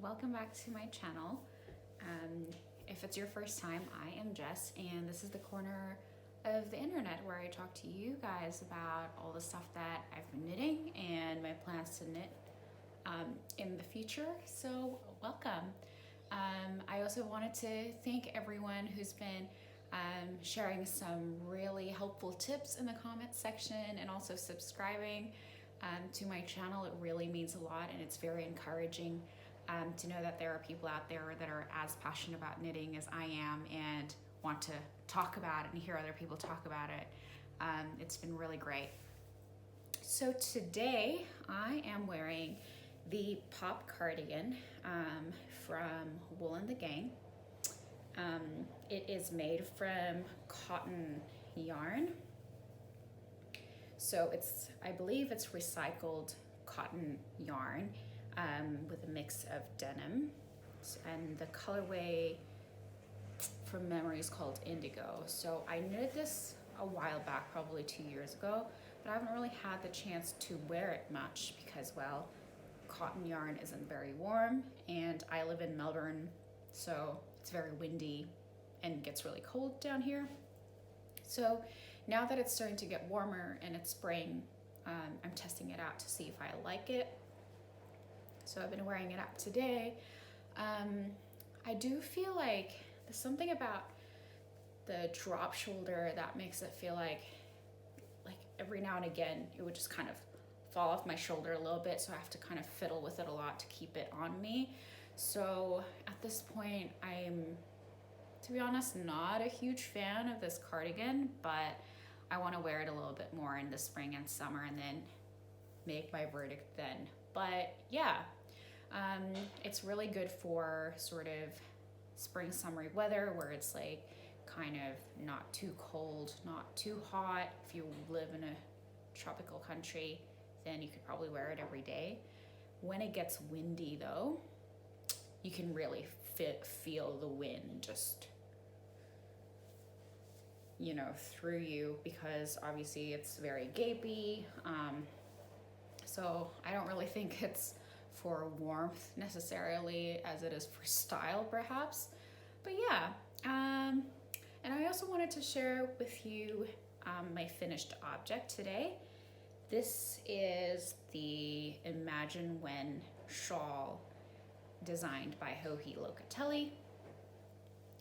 welcome back to my channel. If it's your first time, I am Jess, and this is the corner of the internet where I talk to you guys about all the stuff that I've been knitting and my plans to knit in the future, so welcome. I also wanted to thank everyone who's been sharing some really helpful tips in the comments section and also subscribing to my channel. It really means a lot, and it's very encouraging to know that there are people out there that are as passionate about knitting as I am and want to talk about it and hear other people talk about it. It's been really great. So today I am wearing the pop cardigan from Woollen the Gang. It is made from cotton yarn. So I believe it's recycled cotton yarn with a mix of denim, and the colorway from memory is called Indigo. So I knitted this a while back, probably 2 years ago, but I haven't really had the chance to wear it much because, well, cotton yarn isn't very warm, and I live in Melbourne, so it's very windy and gets really cold down here. So now that it's starting to get warmer and it's spring, I'm testing it out to see if I like it. So I've been wearing it out today. I do feel like there's something about the drop shoulder that makes it feel like every now and again it would just kind of fall off my shoulder a little bit, so I have to kind of fiddle with it a lot to keep it on me. So at this point, I'm, to be honest, not a huge fan of this cardigan, but I want to wear it a little bit more in the spring and summer and then make my verdict then. But yeah, it's really good for sort of spring summery weather where it's like kind of not too cold, not too hot. If you live in a tropical country, then you could probably wear it every day. When it gets windy though, you can really feel the wind just, through you, because obviously it's very gapey. So I don't really think it's for warmth necessarily as it is for style perhaps. But yeah, and I also wanted to share with you my finished object today. This is the Imagine When shawl designed by Johi Locatelli.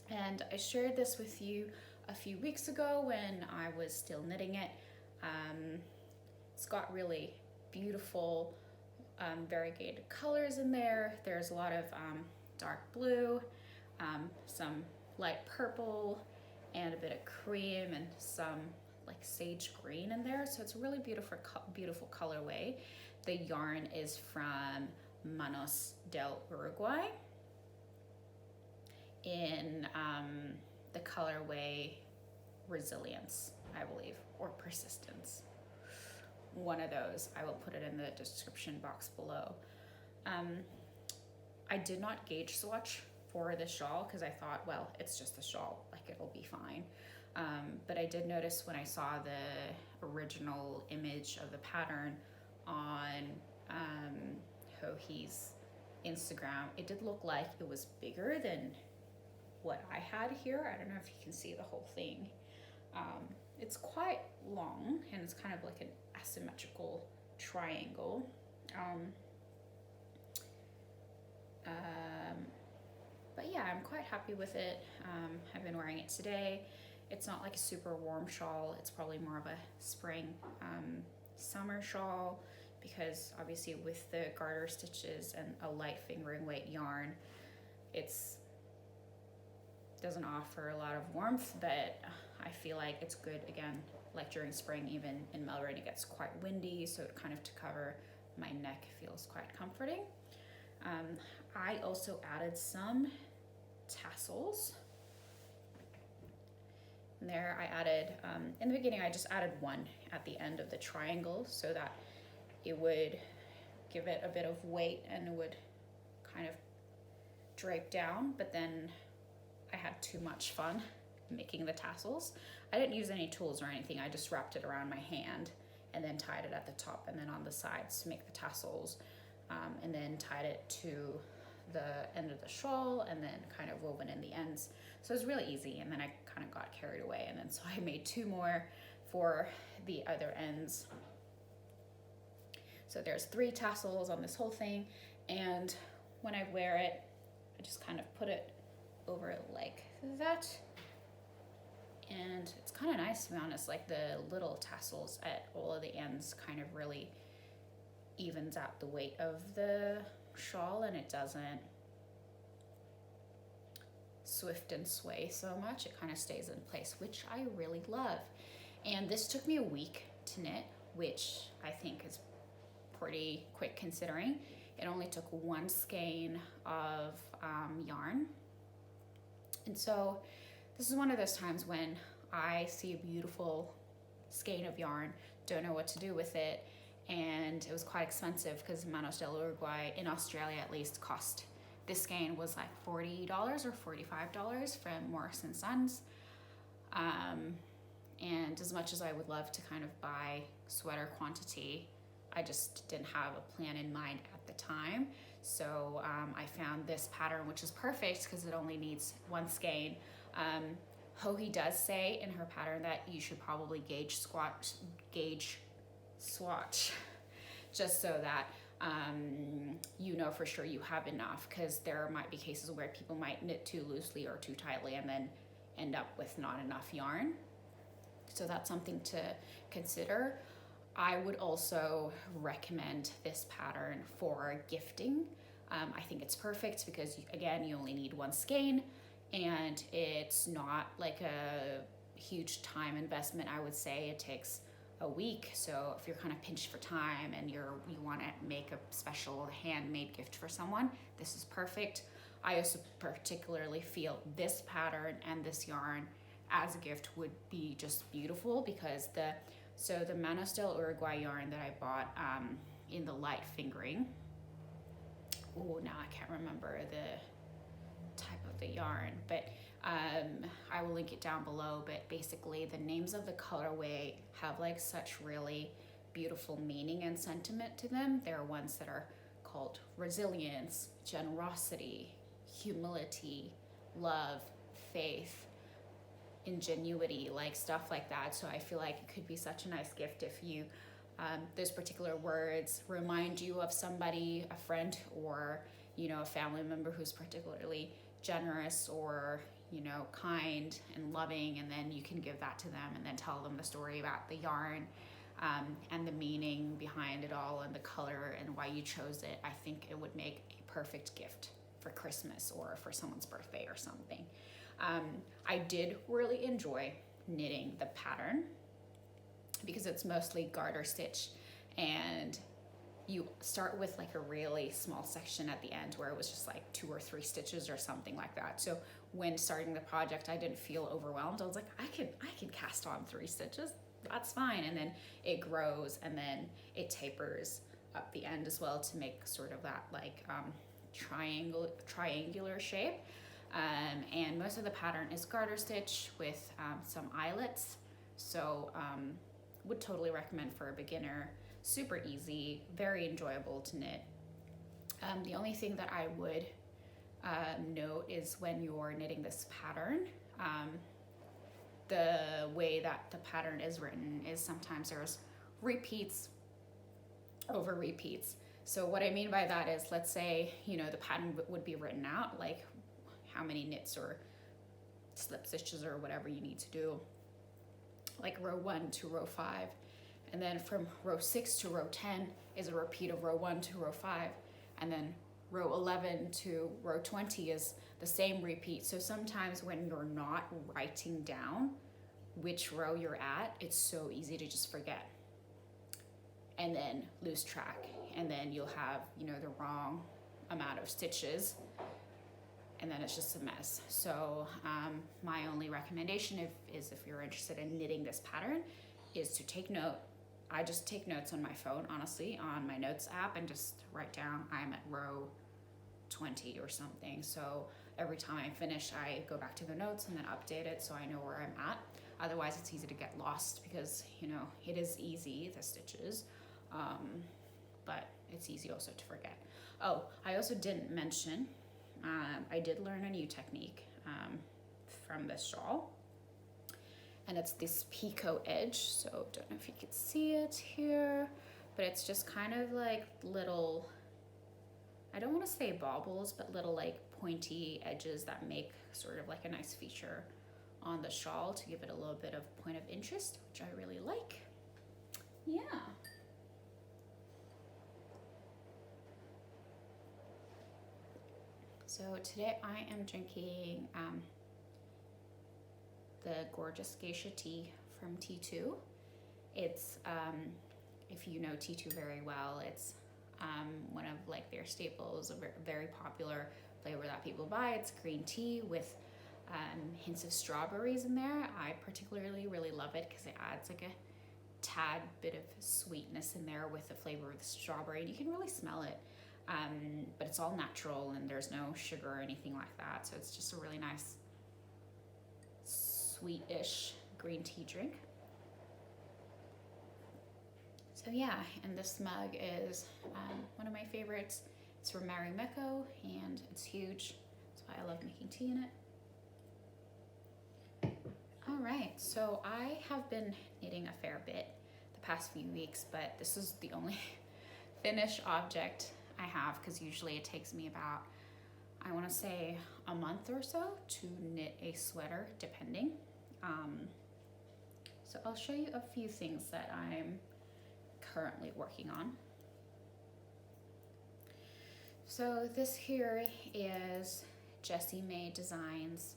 And I shared this with you a few weeks ago when I was still knitting it. It's got really beautiful variegated colors in there. There's a lot of dark blue, some light purple, and a bit of cream, and some like sage green in there. So it's a really beautiful colorway. The yarn is from Manos del Uruguay in the colorway Resilience, I believe, or Persistence. One of those. I will put it in the description box below. I did not gauge swatch for this shawl because I thought, well, it's just a shawl, like it'll be fine. But I did notice when I saw the original image of the pattern on Johi's Instagram, it did look like it was bigger than what I had here. I don't know if you can see the whole thing. It's quite long, and it's kind of like an asymmetrical triangle. But yeah, I'm quite happy with it. I've been wearing it today. It's not like a super warm shawl. It's probably more of a spring, summer shawl, because obviously with the garter stitches and a light fingering weight yarn, it's doesn't offer a lot of warmth, but I feel like it's good, again, like during spring. Even in Melbourne it gets quite windy, so it kind of to cover my neck feels quite comforting. I also added some tassels. And there I added, in the beginning I just added one at the end of the triangle so that it would give it a bit of weight and it would kind of drape down, but then I had too much fun making the tassels. I didn't use any tools or anything. I just wrapped it around my hand and then tied it at the top and then on the sides to make the tassels, and then tied it to the end of the shawl and then kind of woven in the ends. So it was really easy, and then I kind of got carried away, and then so I made 2 more for the other ends. So there's 3 tassels on this whole thing, and when I wear it, I just kind of put it over like that. And it's kind of nice, to be honest, like the little tassels at all of the ends kind of really evens out the weight of the shawl, and it doesn't swift and sway so much. It kind of stays in place, which I really love. And this took me a week to knit, which I think is pretty quick considering. It only took 1 skein of yarn. And so this is one of those times when I see a beautiful skein of yarn, don't know what to do with it, and it was quite expensive because Manos del Uruguay, in Australia at least, cost, this skein was like $40 or $45 from Morris & Sons. And as much as I would love to kind of buy sweater quantity, I just didn't have a plan in mind at the time. So I found this pattern, which is perfect because it only needs 1 skein. Hohi does say in her pattern that you should probably gauge swatch, just so that you know for sure you have enough, because there might be cases where people might knit too loosely or too tightly and then end up with not enough yarn. So that's something to consider. I would also recommend this pattern for gifting. I think it's perfect because, again, you only need 1 skein, and it's not like a huge time investment. I would say it takes a week. So if you're kind of pinched for time and you want to make a special handmade gift for someone, this is perfect. I also particularly feel this pattern and this yarn as a gift would be just beautiful, because the Manos del Uruguay yarn that I bought in the light fingering, oh, now I can't remember the type of the yarn, but I will link it down below. But basically the names of the colorway have like such really beautiful meaning and sentiment to them. There are ones that are called resilience, generosity, humility, love, faith, ingenuity, like stuff like that. So I feel like it could be such a nice gift if you those particular words remind you of somebody, a friend, or a family member who's particularly generous or kind and loving, and then you can give that to them and then tell them the story about the yarn and the meaning behind it all and the color and why you chose it. I think it would make a perfect gift for Christmas or for someone's birthday or something. I did really enjoy knitting the pattern because it's mostly garter stitch, and you start with like a really small section at the end where it was just like 2 or 3 stitches or something like that. So when starting the project, I didn't feel overwhelmed. I was like, I can cast on 3 stitches, that's fine. And then it grows, and then it tapers up the end as well to make sort of that like triangular shape. And most of the pattern is garter stitch with some eyelets. So would totally recommend for a beginner. Super easy, very enjoyable to knit. The only thing that I would note is when you're knitting this pattern, the way that the pattern is written is sometimes there's repeats over repeats. So what I mean by that is, let's say, the pattern would be written out, like how many knits or slip stitches or whatever you need to do, like row 1 to row 5. And then from row 6 to row 10 is a repeat of row 1 to row 5. And then row 11 to row 20 is the same repeat. So sometimes when you're not writing down which row you're at, it's so easy to just forget and then lose track. And then you'll have, the wrong amount of stitches, and then it's just a mess. So my only recommendation is if you're interested in knitting this pattern is to take note. I just take notes on my phone, honestly, on my notes app, and just write down I'm at row 20 or something. So every time I finish, I go back to the notes and then update it so I know where I'm at. Otherwise, it's easy to get lost because, it is easy, the stitches, but it's easy also to forget. Oh, I also didn't mention, I did learn a new technique from this shawl. And it's this picot edge. So don't know if you can see it here, but it's just kind of like little, I don't want to say baubles, but little like pointy edges that make sort of like a nice feature on the shawl to give it a little bit of point of interest, which I really like. Yeah. So today I am drinking the gorgeous Geisha Tea from T2. It's, if you know T2 very well, it's one of like their staples, a very popular flavor that people buy. It's green tea with hints of strawberries in there. I particularly really love it because it adds like a tad bit of sweetness in there with the flavor of the strawberry, and you can really smell it. But it's all natural and there's no sugar or anything like that, so it's just a really nice sweetish green tea drink. So yeah, and this mug is one of my favorites. It's from Mowry and it's huge. That's why I love making tea in it. All right, so I have been knitting a fair bit the past few weeks, but this is the only finished object I have, because usually it takes me about, I want to say, a month or so to knit a sweater, depending. So I'll show you a few things that I'm currently working on. So this here is Jessie Maed Designs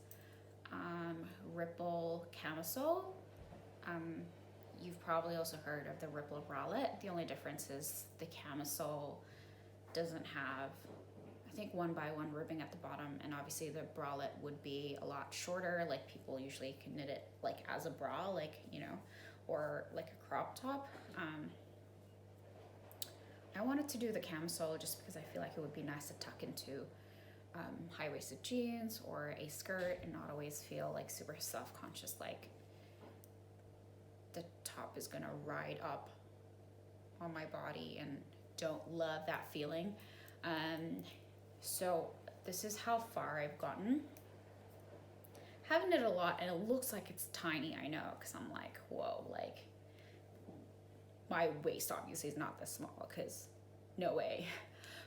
Ripple Camisole. You've probably also heard of the Ripple bralette. The only difference is the camisole doesn't have, I think, 1x1 ribbing at the bottom, and obviously the bralette would be a lot shorter. Like people usually can knit it like as a bra, like, you know, or like a crop top. I wanted to do the camisole just because I feel like it would be nice to tuck into high-waisted jeans or a skirt and not always feel like super self-conscious, like the top is gonna ride up on my body, and don't love that feeling. So this is how far I've gotten. Haven't knit a lot, and it looks like it's tiny, I know, because I'm like, whoa, like my waist obviously is not this small, because no way.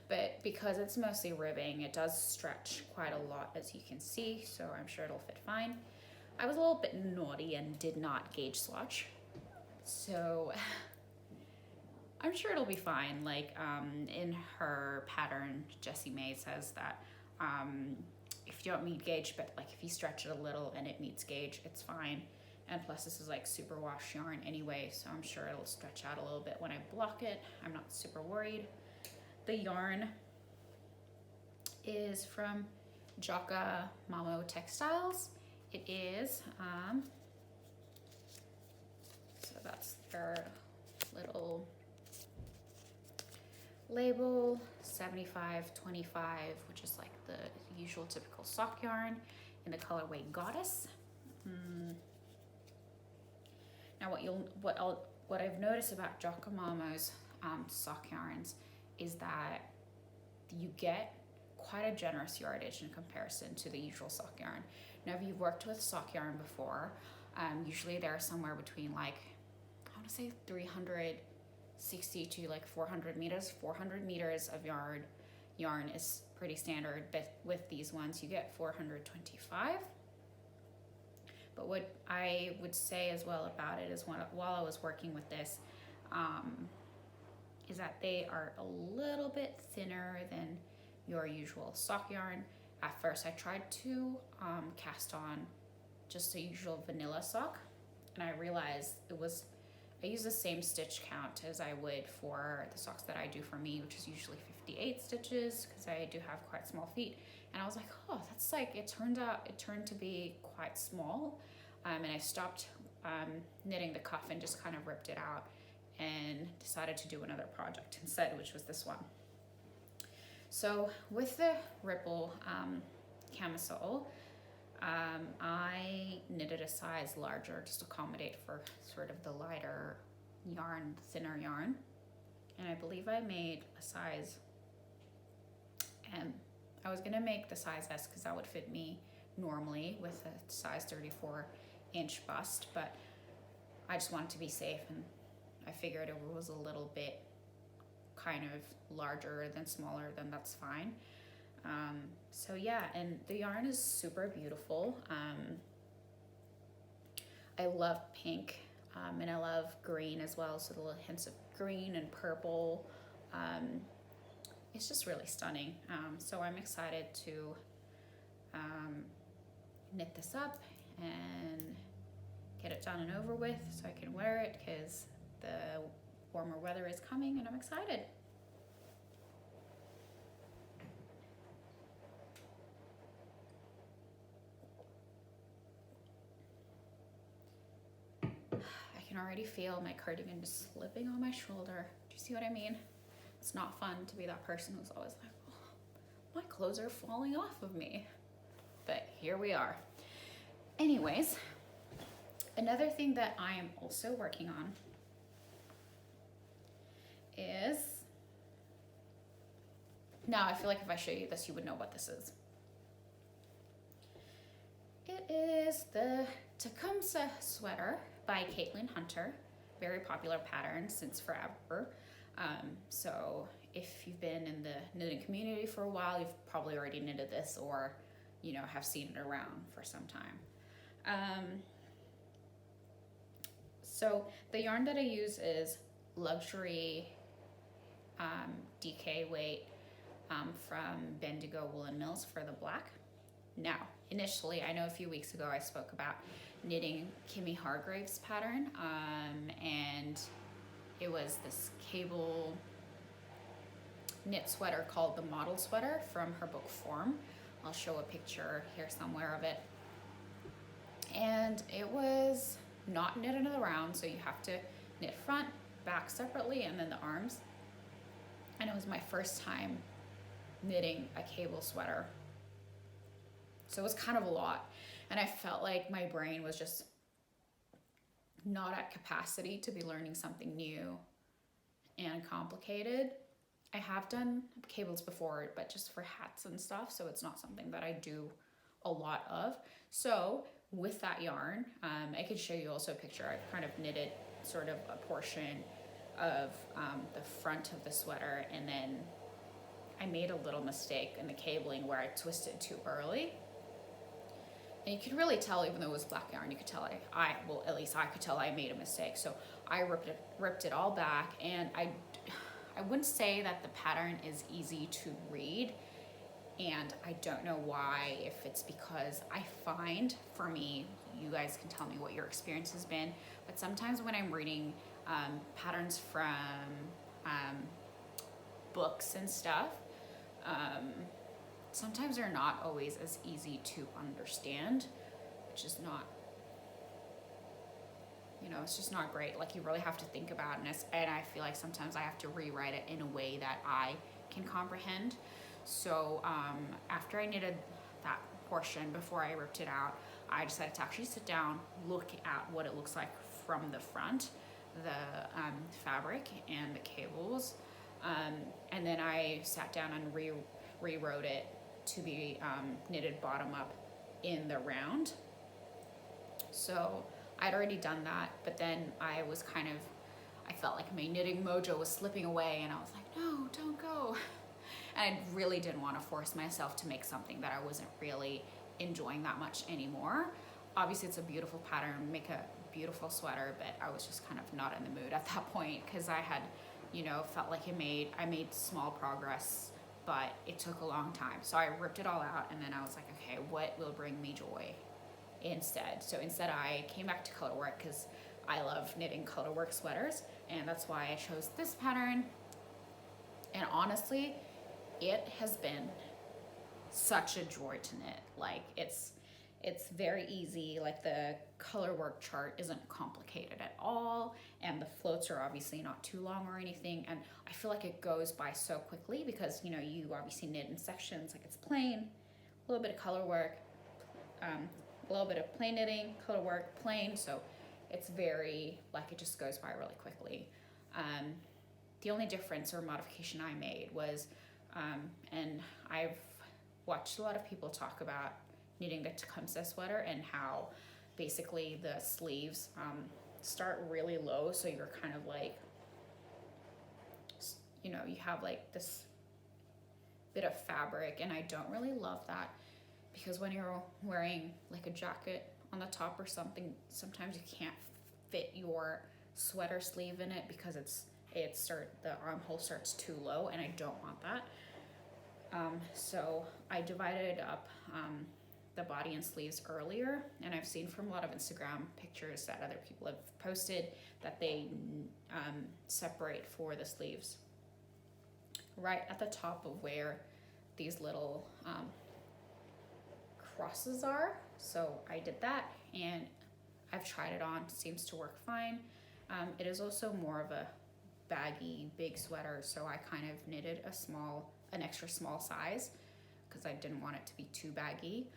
But because it's mostly ribbing, it does stretch quite a lot, as you can see, so I'm sure it'll fit fine. I was a little bit naughty and did not gauge swatch, so I'm sure it'll be fine. Like in her pattern, Jessie Maed says that if you don't meet gauge, but like if you stretch it a little and it meets gauge, it's fine. And plus this is like super wash yarn anyway, so I'm sure it'll stretch out a little bit when I block it. I'm not super worried. The yarn is from Jokamamo Textiles. It is, so that's their little label, 75/25, which is like the usual typical sock yarn in the colorway Goddess. Now what I've noticed about Jokamamo's sock yarns is that you get quite a generous yardage in comparison to the usual sock yarn. Now, if you've worked with sock yarn before, usually they're somewhere between like, I want to say 360 to like 400 meters. 400 meters of yarn is pretty standard, but with these ones you get 425. But what I would say as well about it is while I was working with this, is that they are a little bit thinner than your usual sock yarn. At first I tried to cast on just a usual vanilla sock, and I realized I use the same stitch count as I would for the socks that I do for me, which is usually 58 stitches because I do have quite small feet. And I was like, oh, that's like, it turned to be quite small. And I stopped knitting the cuff and just kind of ripped it out and decided to do another project instead, which was this one. So with the Ripple camisole, I knitted a size larger just to accommodate for sort of the lighter yarn, thinner yarn. And I believe I made a size M. I was gonna make the size S because that would fit me normally with a size 34-inch bust, but I just wanted to be safe, and I figured it was a little bit kind of larger than smaller, then that's fine. So yeah, and the yarn is super beautiful. I love pink, and I love green as well, so the little hints of green and purple. It's just really stunning. So I'm excited to knit this up and get it done and over with so I can wear it, because the warmer weather is coming and I'm excited. I can already feel my cardigan just slipping on my shoulder. Do you see what I mean? It's not fun to be that person who's always like, oh, my clothes are falling off of me. But here we are. Anyways, another thing that I am also working on is, now I feel like if I show you this, you would know what this is. It is the Tecumseh sweater by Caitlin Hunter. Very popular pattern since forever. So if you've been in the knitting community for a while, you've probably already knitted this, or you know, have seen it around for some time. So the yarn that I use is luxury DK weight from Bendigo Woollen Mills for the black. Now, initially, I know a few weeks ago I spoke about knitting Kimmy Hargreaves pattern, and it was this cable knit sweater called the Model Sweater from her book Form. I'll show a picture here somewhere of it. And it was not knitted around, so you have to knit front, back separately, and then the arms. And it was my first time knitting a cable sweater. So it was kind of a lot. And I felt like my brain was just not at capacity to be learning something new and complicated. I have done cables before, but just for hats and stuff, so it's not something that I do a lot of. So with that yarn, I could show you also a picture. I've kind of knitted sort of a portion of the front of the sweater, and then I made a little mistake in the cabling where I twisted too early. And you could really tell, even though it was black yarn, you could tell well, at least I could tell I made a mistake. So I ripped it all back, and I wouldn't say that the pattern is easy to read, and I don't know why, if it's because I find, for me, you guys can tell me what your experience has been, but sometimes when I'm reading patterns from books and stuff, sometimes they're not always as easy to understand, which is not, you know, it's just not great. Like, you really have to think about it, and I feel like sometimes I have to rewrite it in a way that I can comprehend. So after I knitted that portion, before I ripped it out, I decided to actually sit down, look at what it looks like from the front, the fabric and the cables, and then I sat down and rewrote it to be knitted bottom up in the round. So I'd already done that, but then I felt like my knitting mojo was slipping away, and I was like, no, don't go. And I really didn't want to force myself to make something that I wasn't really enjoying that much anymore. Obviously, it's a beautiful pattern, make a beautiful sweater, but I was just kind of not in the mood at that point, because I had, you know, felt like I made small progress, but it took a long time. So I ripped it all out, and then I was like, okay, what will bring me joy instead? So instead I came back to colorwork, because I love knitting colorwork sweaters, and that's why I chose this pattern. And honestly, it has been such a joy to knit. Like, it's very easy. Like, the colorwork chart isn't complicated at all, and the floats are obviously not too long or anything, and I feel like it goes by so quickly, because, you know, you obviously knit in sections. Like, it's plain, a little bit of colorwork, a little bit of plain knitting, colorwork, plain, so it's very, like, it just goes by really quickly. The only difference or modification I made was And I've watched a lot of people talk about knitting the Tecumseh sweater and how basically the sleeves start really low, so you're kind of like, you know, you have like this bit of fabric, and I don't really love that, because when you're wearing like a jacket on the top or something, sometimes you can't fit your sweater sleeve in it because the armhole starts too low, and I don't want that. So I divided up the body and sleeves earlier, and I've seen from a lot of Instagram pictures that other people have posted that they separate for the sleeves right at the top of where these little crosses are. So I did that, and I've tried it on. It seems to work fine. It is also more of a baggy, big sweater, so I kind of knitted an extra small size because I didn't want it to be too baggy.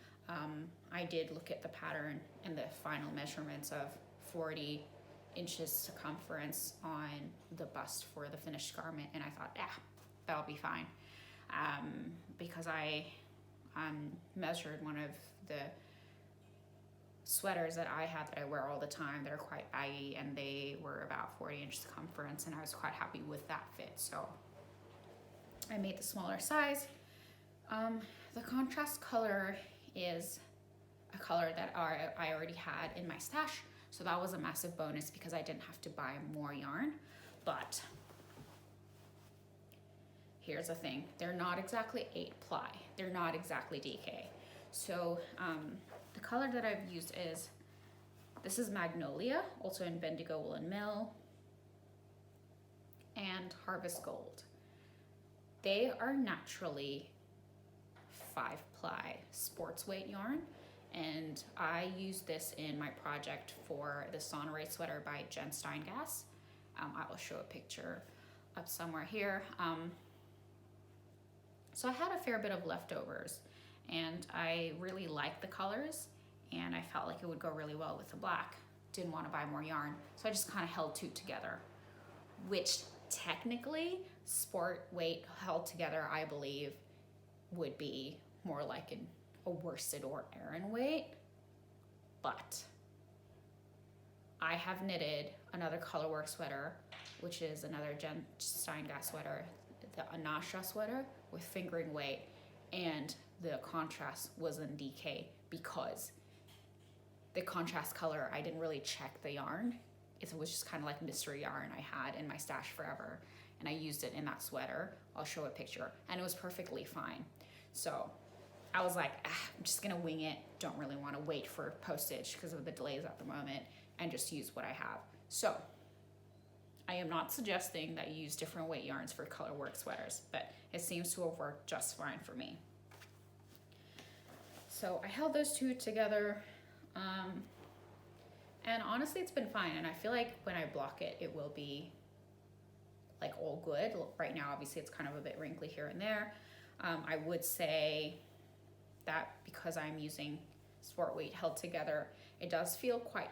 I did look at the pattern and the final measurements of 40 inches circumference on the bust for the finished garment, and I thought, that'll be fine. Because I measured one of the sweaters that I have that I wear all the time that are quite baggy, and they were about 40 inch circumference, and I was quite happy with that fit, so I made the smaller size. The contrast color is a color that I already had in my stash, so that was a massive bonus because I didn't have to buy more yarn. But here's the thing, they're not exactly 8-ply, they're not exactly DK. So the color that I've used this is Magnolia, also in Bendigo Woollen Mill, and Harvest Gold. They are naturally 5-ply sports weight yarn, and I used this in my project for the Sonorate sweater by Jen Steingass. I will show a picture up somewhere here. So I had a fair bit of leftovers, and I really liked the colors, and I felt like it would go really well with the black. Didn't want to buy more yarn, so I just kind of held two together, which technically sport weight held together, I believe, would be more like a worsted or Aran weight. But I have knitted another colorwork sweater, which is another Jen Steingass sweater, the Anasha sweater with fingering weight, and the contrast was in DK because the contrast color, I didn't really check the yarn. It was just kind of like mystery yarn I had in my stash forever, and I used it in that sweater. I'll show a picture, and it was perfectly fine. So I was like, I'm just gonna wing it. Don't really want to wait for postage because of the delays at the moment, and just use what I have. So I am not suggesting that you use different weight yarns for colorwork sweaters, but it seems to have worked just fine for me. So I held those two together, and honestly it's been fine, and I feel like when I block it, it will be like all good. Right now obviously it's kind of a bit wrinkly here and there. I would say that because I'm using sport weight held together, it does feel quite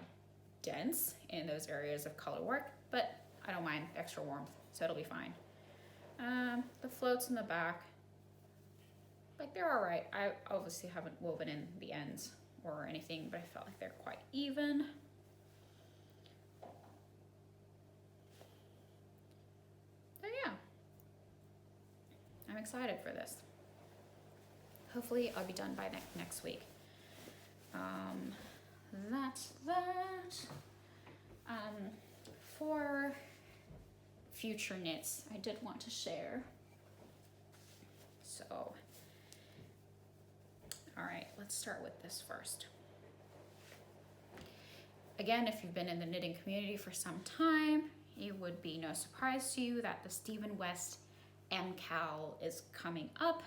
dense in those areas of color work, but I don't mind extra warmth, so it'll be fine. The floats in the back, like they're all right. I obviously haven't woven in the ends or anything, but I felt like they're quite even. So yeah, I'm excited for this. Hopefully I'll be done by next week. That's that. For future knits, I did want to share. So, all right, let's start with this first. Again, if you've been in the knitting community for some time, it would be no surprise to you that the Stephen West MKAL is coming up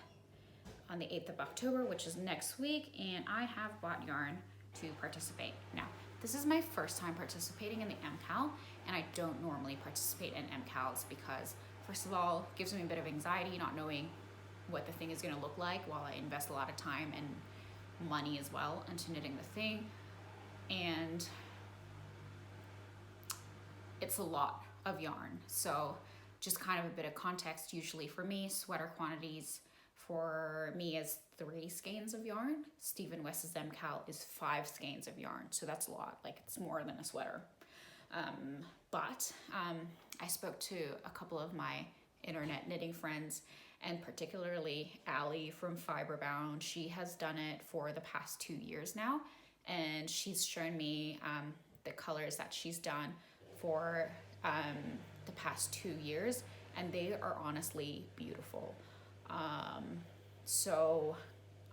on the 8th of October, which is next week, and I have bought yarn to participate. Now, this is my first time participating in the MKAL, and I don't normally participate in MKALs because, first of all, it gives me a bit of anxiety not knowing what the thing is going to look like while I invest a lot of time and money as well into knitting the thing, and it's a lot of yarn. So just kind of a bit of context, usually for me, sweater quantities for me is 3 skeins of yarn. Stephen West's MKAL is 5 skeins of yarn, so that's a lot. Like, it's more than a sweater. But I spoke to a couple of my internet knitting friends, and particularly Allie from Fiberbound. She has done it for the past 2 years now, and she's shown me the colors that she's done for the past 2 years, and they are honestly beautiful. So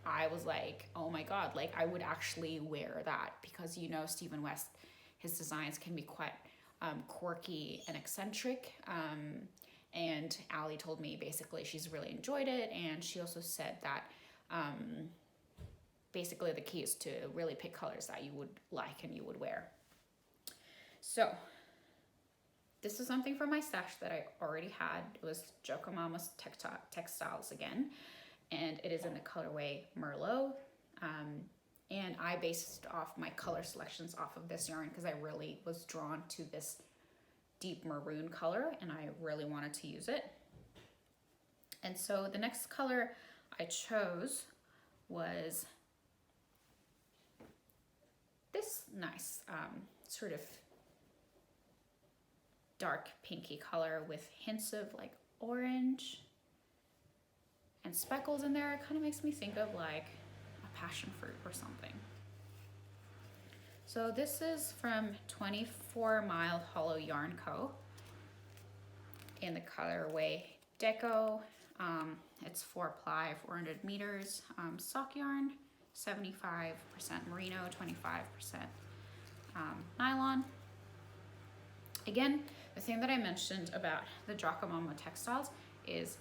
I was like, oh my god, like I would actually wear that, because you know Stephen West, his designs can be quite quirky and eccentric. And Allie told me basically she's really enjoyed it, and she also said that basically the key is to really pick colors that you would like and you would wear. So this is something from my stash that I already had. It was Jokamamo's Textiles again, and it is in the colorway Merlot. And I based off my color selections off of this yarn because I really was drawn to this deep maroon color and I really wanted to use it. And so the next color I chose was this nice sort of dark pinky color with hints of like orange and speckles in there. It kind of makes me think of like a passion fruit or something. So this is from 24 Mile Hollow Yarn Co. in the colorway Deco. It's 4-ply, 400 meters, sock yarn, 75% merino, 25% nylon. Again, the thing that I mentioned about the Jokamamo textiles is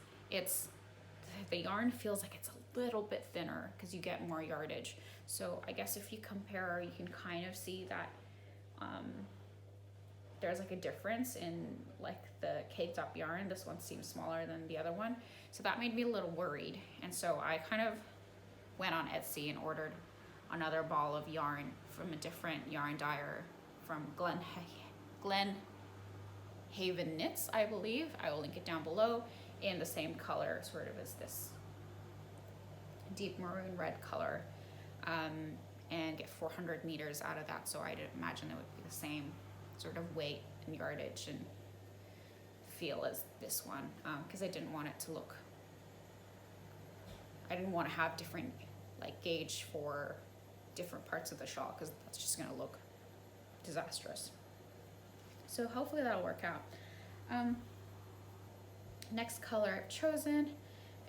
the yarn feels like it's a little bit thinner because you get more yardage. So I guess if you compare, you can kind of see that there's like a difference in like the caked up yarn. This one seems smaller than the other one. So that made me a little worried. And so I kind of went on Etsy and ordered another ball of yarn from a different yarn dyer from Glen Haven Knits, I believe. I will link it down below, in the same color sort of as this deep maroon red color, and get 400 meters out of that. So I'd imagine it would be the same sort of weight and yardage and feel as this one, because I didn't want it to look, I didn't want to have different like gauge for different parts of the shawl, because that's just going to look disastrous. So hopefully that'll work out. Next color I've chosen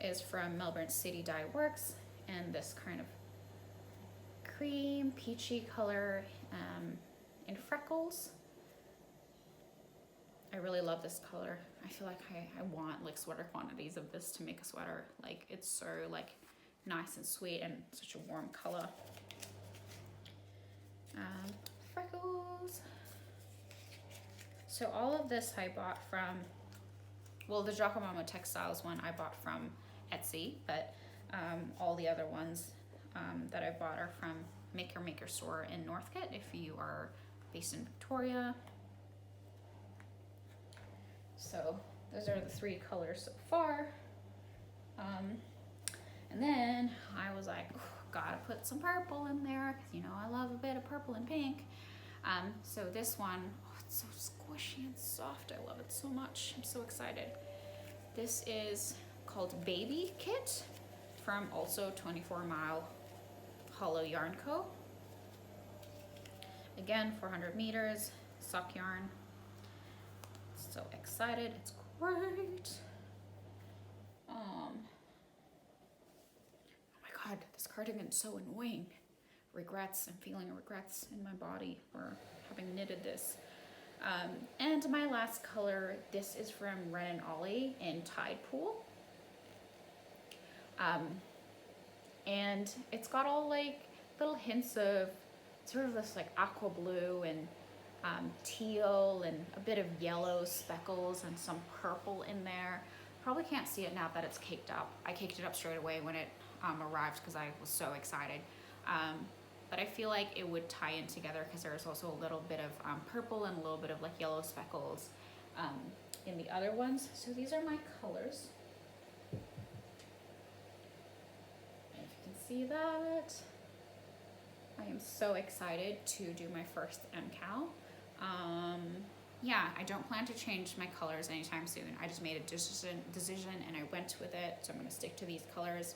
is from Melbourne City Dye Works, and this kind of cream peachy color in freckles. I really love this color. I feel like I want like sweater quantities of this to make a sweater. Like, it's so like nice and sweet and such a warm color. Freckles. So all of this I bought from, well, the Jokamamo Textiles one I bought from Etsy, but all the other ones that I bought are from Maker Store in Northcote if you are based in Victoria. So those are the 3 colors so far. And then I was like, gotta put some purple in there, because you know I love a bit of purple and pink. So this one, oh, it's so squishy and soft. I love it so much. I'm so excited. This is called Baby Kit from also 24 Mile Hollow Yarn Co. Again, 400 meters, sock yarn. So excited, it's great. Oh my god, this cardigan's so annoying. Regrets, I'm feeling regrets in my body for having knitted this. And my last color, this is from Wren and Ollie in Tide Pool. And it's got all like little hints of sort of this like aqua blue and teal and a bit of yellow speckles and some purple in there. Probably can't see it now that it's caked up. I caked it up straight away when it arrived because I was so excited. But I feel like it would tie in together because there's also a little bit of purple and a little bit of like yellow speckles in the other ones. So these are my colors. If you can see that, I am so excited to do my first MKAL. Yeah, I don't plan to change my colors anytime soon. I just made a decision and I went with it. So I'm gonna stick to these colors.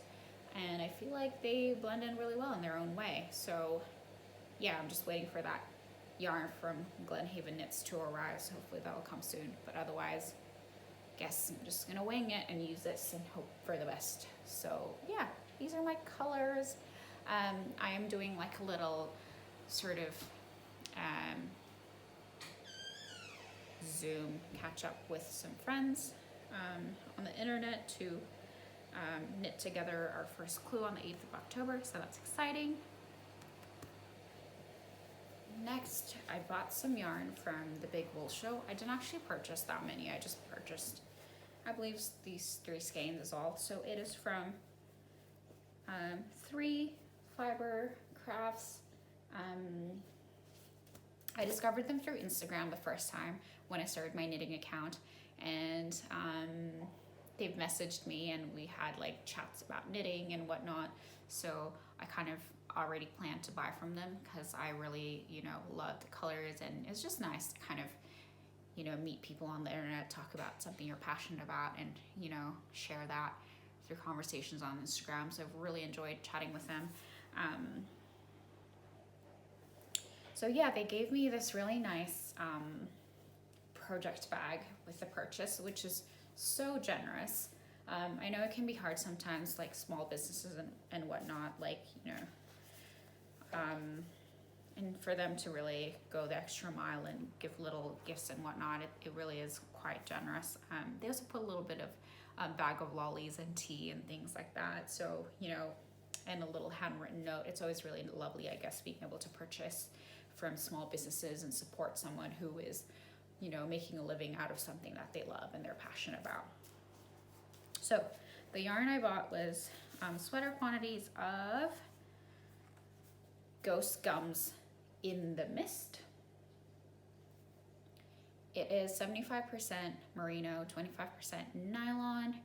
And I feel like they blend in really well in their own way. So yeah, I'm just waiting for that yarn from Glenhaven Knits to arrive. So hopefully that'll come soon. But otherwise, guess I'm just gonna wing it and use this and hope for the best. So yeah, these are my colors. I am doing like a little sort of Zoom catch up with some friends on the internet to knit together our first clue on the 8th of October, so that's exciting. Next, I bought some yarn from the Big Wool Show. I didn't actually purchase that many, I just purchased, I believe, these 3 skeins is all. So it is from 3 Fiber Crafts. I discovered them through Instagram the first time when I started my knitting account, and they've messaged me and we had like chats about knitting and whatnot. So I kind of already planned to buy from them because I really, you know, love the colors, and it's just nice to kind of, you know, meet people on the internet, talk about something you're passionate about, and, you know, share that through conversations on Instagram. So I've really enjoyed chatting with them. So yeah, they gave me this really nice project bag with the purchase, which is so generous. I know it can be hard sometimes, like small businesses and whatnot, like, you know, and for them to really go the extra mile and give little gifts and whatnot, it really is quite generous. They also put a little bit of a bag of lollies and tea and things like that. So, you know, and a little handwritten note. It's always really lovely, I guess, being able to purchase from small businesses and support someone who is, you know, making a living out of something that they love and they're passionate about. So the yarn I bought was sweater quantities of Ghost Gums in the Mist. It is 75% merino, 25% nylon.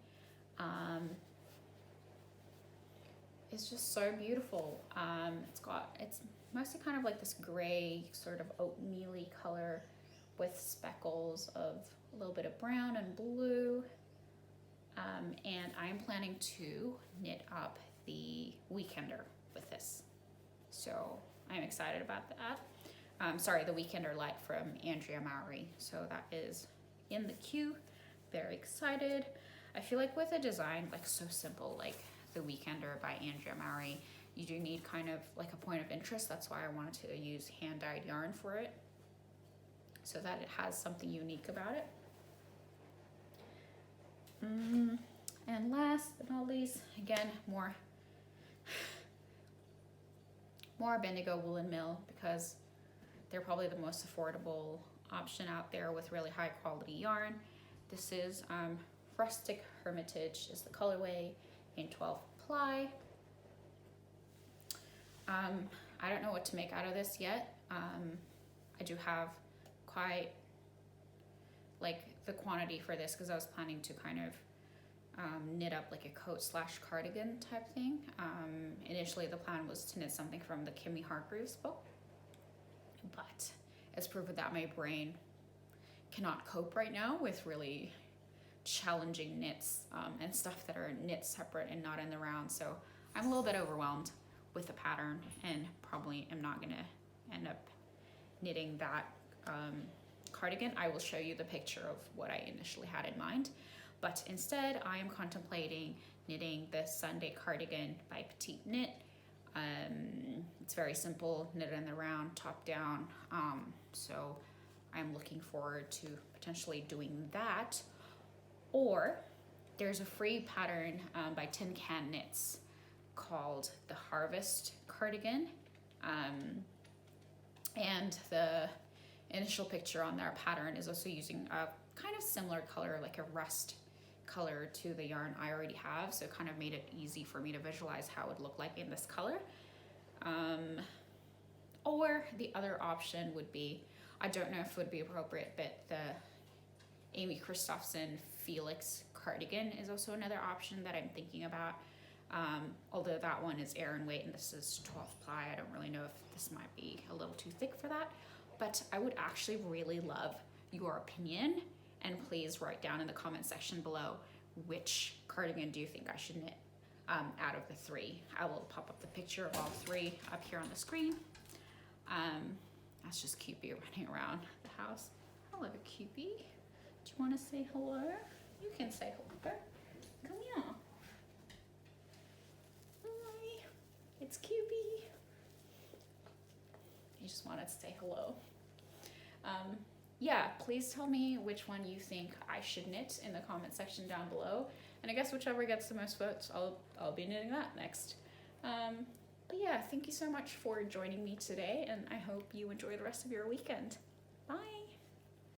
It's just so beautiful. It's mostly kind of like this gray, sort of oatmeal-y color with speckles of a little bit of brown and blue. And I'm planning to knit up the Weekender with this. So I'm excited about that. Sorry, the Weekender Light from Andrea Mowry. So that is in the queue. Very excited. I feel like with a design like so simple, like the Weekender by Andrea Mowry, you do need kind of like a point of interest. That's why I wanted to use hand-dyed yarn for it, so that it has something unique about it. And last but not least, again, more Bendigo Woollen Mill, because they're probably the most affordable option out there with really high quality yarn. This is Rustic Hermitage is the colorway in 12 ply. I don't know what to make out of this yet. I do have quite like the quantity for this because I was planning to kind of knit up like a coat / cardigan type thing. Initially the plan was to knit something from the Hargreaves book, but it's proven that my brain cannot cope right now with really challenging knits and stuff that are knit separate and not in the round. So I'm a little bit overwhelmed with the pattern and probably am not gonna end up knitting that cardigan. I will show you the picture of what I initially had in mind, but instead I am contemplating knitting the Sunday cardigan by Petite Knit. It's very simple, knitted in the round, top down. So I'm looking forward to potentially doing that. Or there's a free pattern by Tin Can Knits called the Harvest Cardigan. And the initial picture on their pattern is also using a kind of similar color, like a rust color to the yarn I already have. So it kind of made it easy for me to visualize how it would look like in this color. Or the other option would be, I don't know if it would be appropriate, but Amy Christoffson Felix cardigan is also another option that I'm thinking about. Although that one is Aran weight and this is 12 ply, I don't really know if this might be a little too thick for that. But I would actually really love your opinion, and please write down in the comment section below which cardigan do you think I should knit out of the 3. I will pop up the picture of all 3 up here on the screen. That's just Cupid running around the house. Hello, Cupid. Do you want to say hello? You can say hello. Come here. Hi. It's Cupid. He just wanted to say hello. Yeah, please tell me which one you think I should knit in the comment section down below. And I guess whichever gets the most votes, I'll be knitting that next. But yeah, thank you so much for joining me today, and I hope you enjoy the rest of your weekend. Bye!